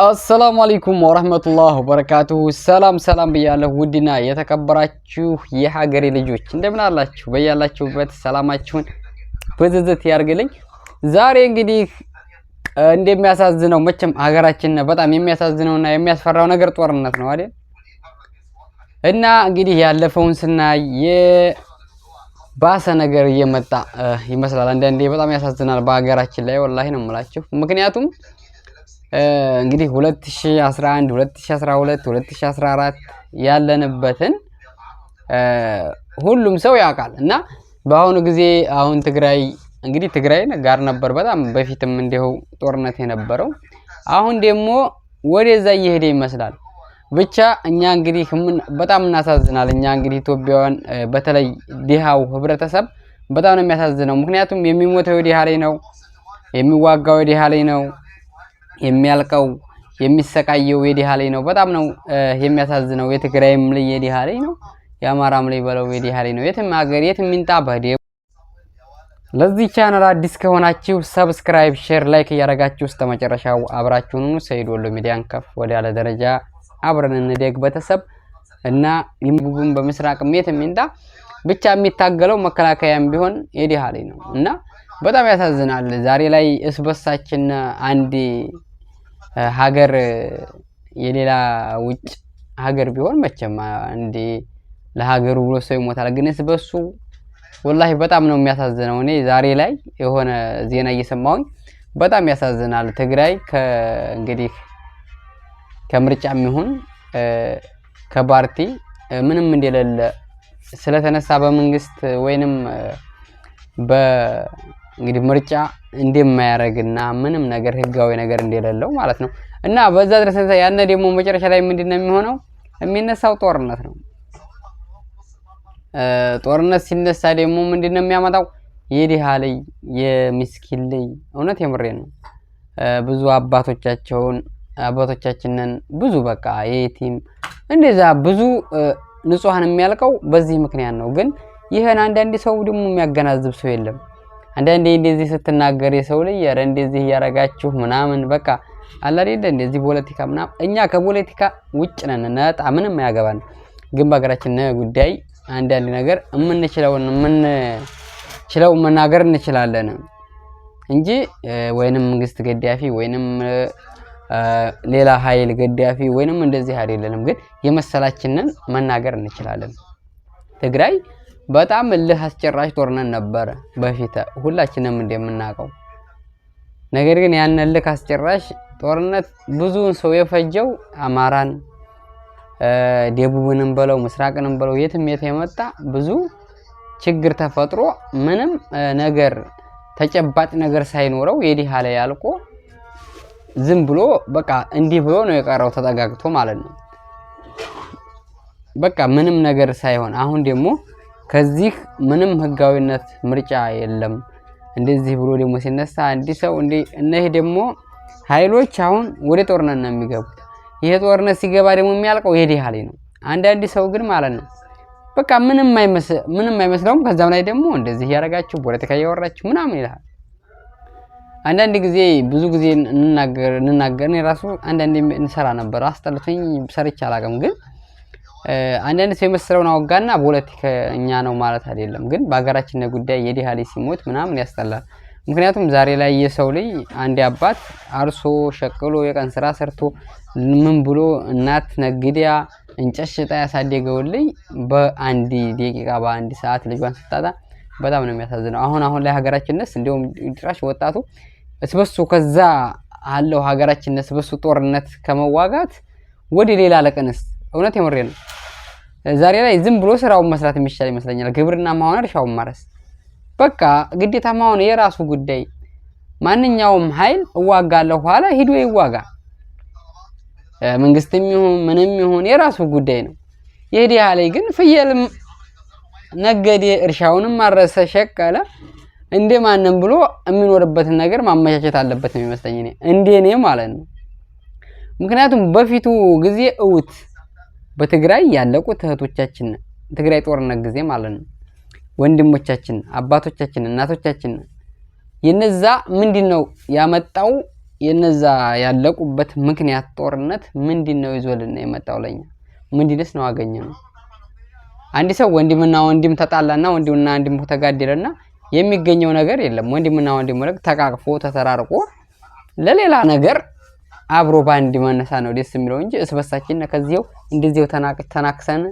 አሰላሙ አለይኩም ወራህመቱላሂ ወበረካቱሁ። ሰላም ብያለሁ። ውድና የተከበራችሁ የሀገሬ ልጆች እንደምን አላችሁ? በያላችሁበት ሰላማችሁን በዝዝት ያርግልኝ። ዛሬ እንግዲህ እንደሚያሳዝነው መቼም ሀገራችን በጣም የሚያሳዝነውና የሚያስፈራው ነገር ጦርነት ነው አይደል? እና እንግዲህ ያለፈውን ስናይ የባሰ ነገር እየመጣ ይመስላል። አንዳንዴ በጣም ያሳዝናል በሀገራችን ላይ ወላሂ ነው የምላችሁ። ምክንያቱም እንግዲህ 2011 2012 2014 ያለንበትን ሁሉም ሰው ያውቃል። እና በአሁኑ ጊዜ አሁን ትግራይ ጋር ነበር በጣም በፊትም እንደው ጦርነት የነበረው። አሁን ደግሞ ወደዛ እየሄደ ይመስላል። ብቻ እኛ እንግዲህ በጣም እናሳዝናል። እኛ እንግዲህ ኢትዮጵያውያን በተለይ ድሃው ህብረተሰብ በጣም ነው የሚያሳዝነው። ምክንያቱም የሚሞተው ድሃ ላይ ነው፣ የሚዋጋው ድሃ ላይ ነው፣ የሚያልቀው የሚሰቃየው የድሃ ላይ ነው። በጣም ነው የሚያሳዝነው። የትግራይም ላይ የድሃ ላይ ነው፣ የአማራም ላይ በለው የድሃ ላይ ነው። የትም ሀገር የትም ይንጣ በደ። ለዚህ ቻናል አዲስ ከሆናችሁ ሰብስክራይብ፣ ሼር፣ ላይክ እያደረጋችሁ እስከ መጨረሻው አብራችሁን ሁኑ። ሰይድ ወሎ ሚዲያን ከፍ ወደ ያለ ደረጃ አብረን እንደግ ቤተሰብ እና ይምቡም በምስራቅም የትም ይንጣ ብቻ የሚታገለው መከላከያም ቢሆን የድሃ ላይ ነው እና በጣም ያሳዝናል። ዛሬ ላይ እስበሳችን አንድ ሀገር የሌላ ውጭ ሀገር ቢሆን መቼም እንዴ ለሀገሩ ብሎ ሰው ይሞታል። ግን እስበሱ ወላሂ በጣም ነው የሚያሳዝነው። እኔ ዛሬ ላይ የሆነ ዜና እየሰማሁኝ በጣም ያሳዝናል። ትግራይ እንግዲህ ከምርጫም ይሁን ከፓርቲ ምንም እንደሌለ ስለተነሳ በመንግስት ወይንም እንግዲህ ምርጫ እንደማያረግና ምንም ነገር ህጋዊ ነገር እንደሌለው ማለት ነው። እና በዛ ድረስ ያነ ደግሞ መጨረሻ ላይ ምንድነው የሚሆነው? የሚነሳው ጦርነት ነው። ጦርነት ሲነሳ ደግሞ ምንድነው የሚያመጣው? የድሃ ላይ የምስኪን ላይ እውነት የምሬን ነው። ብዙ አባቶቻችንን ብዙ በቃ የቲም እንደዛ ብዙ ንጹሃን የሚያልቀው በዚህ ምክንያት ነው። ግን ይሄን አንዳንድ ሰው ደግሞ የሚያገናዝብ ሰው የለም። አንዳንዴ እንደዚህ ስትናገር የሰው ላይ ያረ እንደዚህ ያረጋችሁ ምናምን በቃ አላ አይደል እንደዚህ ፖለቲካ ምናምን እኛ ከፖለቲካ ውጭ ነን፣ ነጣ ምንም ያገባን። ግን በሀገራችን ጉዳይ አንዳንድ ነገር የምንችለው መናገር እንችላለን እንጂ ወይንም መንግስት ገዳፊ ወይንም ሌላ ኃይል ገዳፊ ወይንም እንደዚህ አይደለንም። ግን የመሰላችንን መናገር እንችላለን። ትግራይ በጣም እልህ አስጨራሽ ጦርነት ነበረ በፊት ሁላችንም እንደምናውቀው። ነገር ግን ያን እልህ አስጨራሽ ጦርነት ብዙውን ሰው የፈጀው አማራን፣ ደቡብንም በለው ምስራቅንም በለው የትም የመጣ ብዙ ችግር ተፈጥሮ ምንም ነገር ተጨባጭ ነገር ሳይኖረው የድሃ ላይ ያልቆ ዝም ብሎ በቃ እንዲህ ብሎ ነው የቀረው ተጠጋግቶ ማለት ነው። በቃ ምንም ነገር ሳይሆን አሁን ደግሞ ከዚህ ምንም ህጋዊነት ምርጫ የለም እንደዚህ ብሎ ደግሞ ሲነሳ እንዲህ ሰው እነዚህ ደግሞ ኃይሎች አሁን ወደ ጦርነት ነው የሚገቡት። ይሄ ጦርነት ሲገባ ደግሞ የሚያልቀው የድሃ ላይ ነው። አንዳንድ ሰው ግን ማለት ነው በቃ ምንም አይመስለውም። ከዛም ላይ ደግሞ እንደዚህ ያረጋችሁ ፖለቲካ ያወራችሁ ምናምን ይላል። አንዳንድ ጊዜ ብዙ ጊዜ እንናገር የራሱ አንዳንዴ እንሰራ ነበር። አስጠልቶኝ ሰርቼ አላውቅም። ግን አንዳንድ ሰው የመሰለውን አወጋና ፖለቲከኛ ነው ማለት አይደለም። ግን በሀገራችን ጉዳይ የድሃ ላይ ሲሞት ምናምን ያስጠላል። ምክንያቱም ዛሬ ላይ የሰው ላይ አንድ አባት አርሶ ሸቅሎ የቀን ስራ ሰርቶ ምን ብሎ እናት ነግዲያ እንጨት ሽጣ ያሳደገው ላይ በአንድ ደቂቃ በአንድ ሰዓት ልጇን ስታጣ በጣም ነው የሚያሳዝነው። አሁን ላይ ሀገራችንስ እንደውም ድራሽ ወጣቱ እስበሱ ከዛ አለው ሀገራችንስ በሱ ጦርነት ከመዋጋት ወደ ሌላ ለቀንስ እውነት የምሬ ነው። ዛሬ ላይ ዝም ብሎ ስራውን መስራት የሚሻል ይመስለኛል። ግብርና ማሆን እርሻውን ማረስ በቃ ግዴታ ማሆን የራሱ ጉዳይ። ማንኛውም ኃይል እዋጋለሁ ኋላ ሄዶ ይዋጋ። መንግስትም ይሁን ምንም ይሁን የራሱ ጉዳይ ነው። የድሃ ላይ ግን ፍየልም ነገዴ እርሻውንም ማረሰ ሸቀለ እንደማንም ብሎ የሚኖርበትን ነገር ማመቻቸት አለበት ነው የሚመስለኝ እኔ እንደኔ ማለት ነው። ምክንያቱም በፊቱ ጊዜ እውት በትግራይ ያለቁት እህቶቻችን ትግራይ ጦርነት ጊዜ ማለት ነው ወንድሞቻችን፣ አባቶቻችን፣ እናቶቻችን የነዛ ምንድነው ያመጣው የነዛ ያለቁበት ምክንያት ጦርነት ምንድነው ይዞልና የመጣው ለኛ ምንድነስ ነው አገኘነው? አንድ ሰው ወንድምና ወንድም ተጣላና ወንድምና ወንድም ተጋደለና የሚገኘው ነገር የለም። ወንድምና ወንድም ወለቅ ተቃቅፎ ተተራርቆ ለሌላ ነገር አብሮ ባንድ መነሳ ነው ደስ የሚለው እንጂ እስበሳችን ከዚያው እንደዚያው ተናክሰን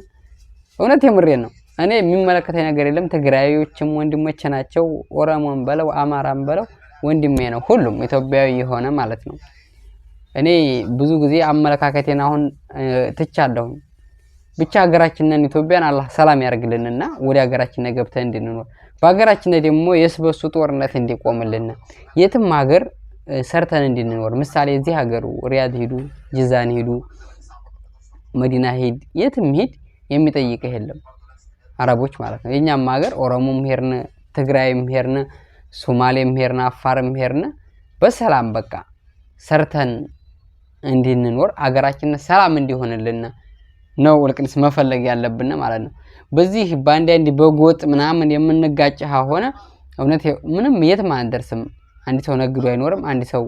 እውነት የምሬን ነው። እኔ የሚመለከተኝ ነገር የለም። ትግራዮችም ወንድሞቼ ናቸው። ኦሮሞን በለው አማራን በለው ወንድሜ ነው። ሁሉም ኢትዮጵያዊ የሆነ ማለት ነው። እኔ ብዙ ጊዜ አመለካከቴን አሁን ትቻለሁ። ብቻ ሀገራችንን ኢትዮጵያን አላህ ሰላም ያርግልንና ወደ ሀገራችን ገብተን እንድንኖር በሀገራችን ደግሞ የስበሱ ጦርነት እንዲቆምልን የትም ሀገር ሰርተን እንድንኖር ምሳሌ እዚህ ሀገሩ ሪያድ ሄዱ፣ ጅዛን ሄዱ፣ መዲና ሄድ፣ የትም ሄድ የሚጠይቅህ የለም። አረቦች ማለት ነው። የኛም ሀገር ኦሮሞም ሄርነ፣ ትግራይም ሄርነ፣ ሶማሌም ሄርነ፣ አፋርም ሄርነ በሰላም በቃ ሰርተን እንድንኖር ሀገራችን ሰላም እንዲሆንልን ነው ልቅንስ መፈለግ ያለብን ማለት ነው። በዚህ ባንድ በጎጥ ምናምን የምንጋጭ ሆነ እውነት ምንም የትም አንደርስም። አንድ ሰው ነግዶ አይኖርም። አንድ ሰው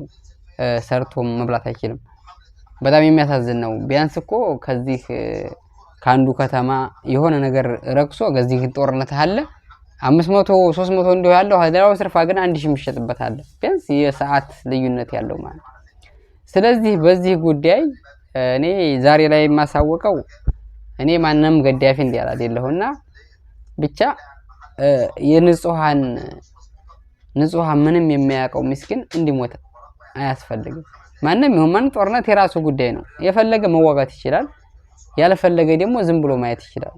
ሰርቶ መብላት አይችልም። በጣም የሚያሳዝን ነው። ቢያንስ እኮ ከዚህ ካንዱ ከተማ የሆነ ነገር ረክሶ ከዚህ ጦርነት አለ 500 300 እንደው ያለው ሀዳራው ስርፋ ግን 1000 የሚሸጥበት አለ። ቢያንስ የሰዓት ልዩነት ያለው ማለት። ስለዚህ በዚህ ጉዳይ እኔ ዛሬ ላይ የማሳወቀው እኔ ማንንም ገዳፊ እንዲያል አይደለሁና ብቻ የንጹሃን ምንም የሚያውቀው ምስኪን እንዲሞት አያስፈልግም። ማንንም ይሁን ማን ጦርነት የራሱ ጉዳይ ነው። የፈለገ መዋጋት ይችላል፣ ያለፈለገ ደግሞ ዝም ብሎ ማየት ይችላል።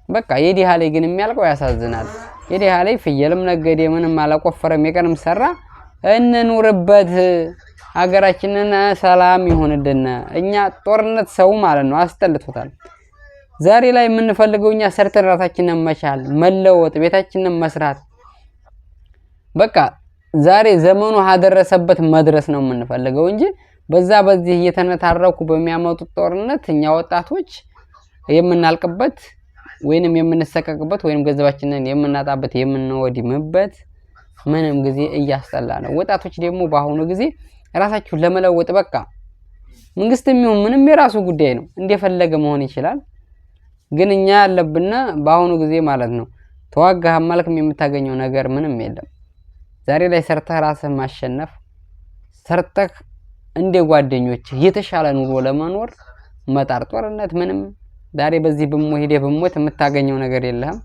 በቃ የዲሃ ላይ ግን የሚያልቀው ያሳዝናል። የዲሃ ላይ ፍየልም ነገደ ምንም አላቆፈረም የቀንም ሰራ እንኑርበት፣ ሀገራችንን ሰላም ይሁንልን። እኛ ጦርነት ሰው ማለት ነው አስጠልቶታል። ዛሬ ላይ የምንፈልገው እኛ ሰርተን ራሳችንን መቻል፣ መለወጥ፣ ቤታችንን መስራት በቃ ዛሬ ዘመኑ ያደረሰበት መድረስ ነው የምንፈልገው እንጂ በዚህ እየተነታረኩ በሚያመጡት ጦርነት እኛ ወጣቶች የምናልቅበት ወይንም የምንሰቀቅበት ወይንም ገንዘባችንን የምናጣበት የምንወድምበት ምንም ጊዜ እያስጠላ ነው። ወጣቶች ደግሞ በአሁኑ ጊዜ ራሳችሁን ለመለወጥ በቃ መንግስትም ይሁን ምንም የራሱ ጉዳይ ነው፣ እንደፈለገ መሆን ይችላል። ግን እኛ ያለብና በአሁኑ ጊዜ ማለት ነው ተዋጋህ ማለክም የምታገኘው ነገር ምንም የለም። ዛሬ ላይ ሰርተህ ራስህ ማሸነፍ ሰርተህ እንደ ጓደኞች የተሻለ ኑሮ ለመኖር መጣር ጦርነት ምንም ዛሬ በዚህ በሞት የምታገኘው ነገር የለም።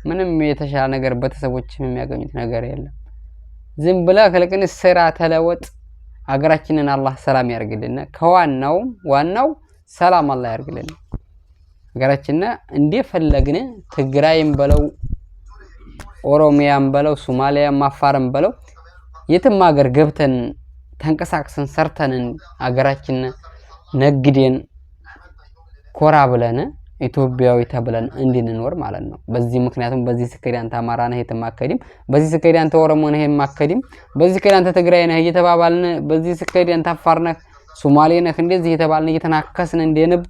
ምንም የተሻለ ነገር በተሰቦች የሚያገኙት ነገር የለም። ዝም ብለህ ከልቅን ስራ ተለወጥ። ሀገራችንን አላህ ሰላም ያርግልን። ዋናው ሰላም አላህ ያርግልን። ሀገራችንን እንደፈለግን ትግራይም በለው ኦሮሚያም በለው ሶማሊያም አፋርም በለው የትም ሀገር ገብተን ተንቀሳቅሰን ሰርተን ሀገራችንን ነግደን ኮራ ብለን ኢትዮጵያዊ ተብለን እንድንኖር ማለት ነው። በዚህ ምክንያቱም በዚህ ስከዲ አንተ አማራ ነህ የተማከዲም፣ በዚህ ስከዲ አንተ ኦሮሞ ነህ የማከዲም፣ በዚህ ስከዲ አንተ ትግራይ ነህ እየተባባልን፣ በዚህ ስከዲ አንተ አፋር ነህ ሶማሌ ነህ እንደዚህ እየተባልን እየተናከስን እንደንብ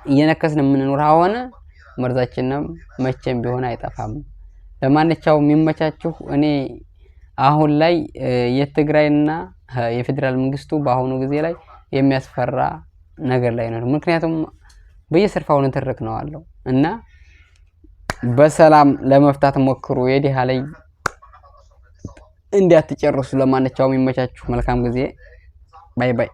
እየነከስን የምንኖር ሆነ መርዛችንም መቼም ቢሆን አይጠፋም። ለማንኛውም የሚመቻችሁ እኔ አሁን ላይ የትግራይና የፌደራል መንግስቱ በአሁኑ ጊዜ ላይ የሚያስፈራ ነገር ላይ ነው። ምክንያቱም በየሰርፋው ንትርክ ነው አለው እና በሰላም ለመፍታት ሞክሩ። የዲሃ ላይ እንዲያትጨርሱ። ለማንኛውም የሚመቻችሁ መልካም ጊዜ። ባይ ባይ።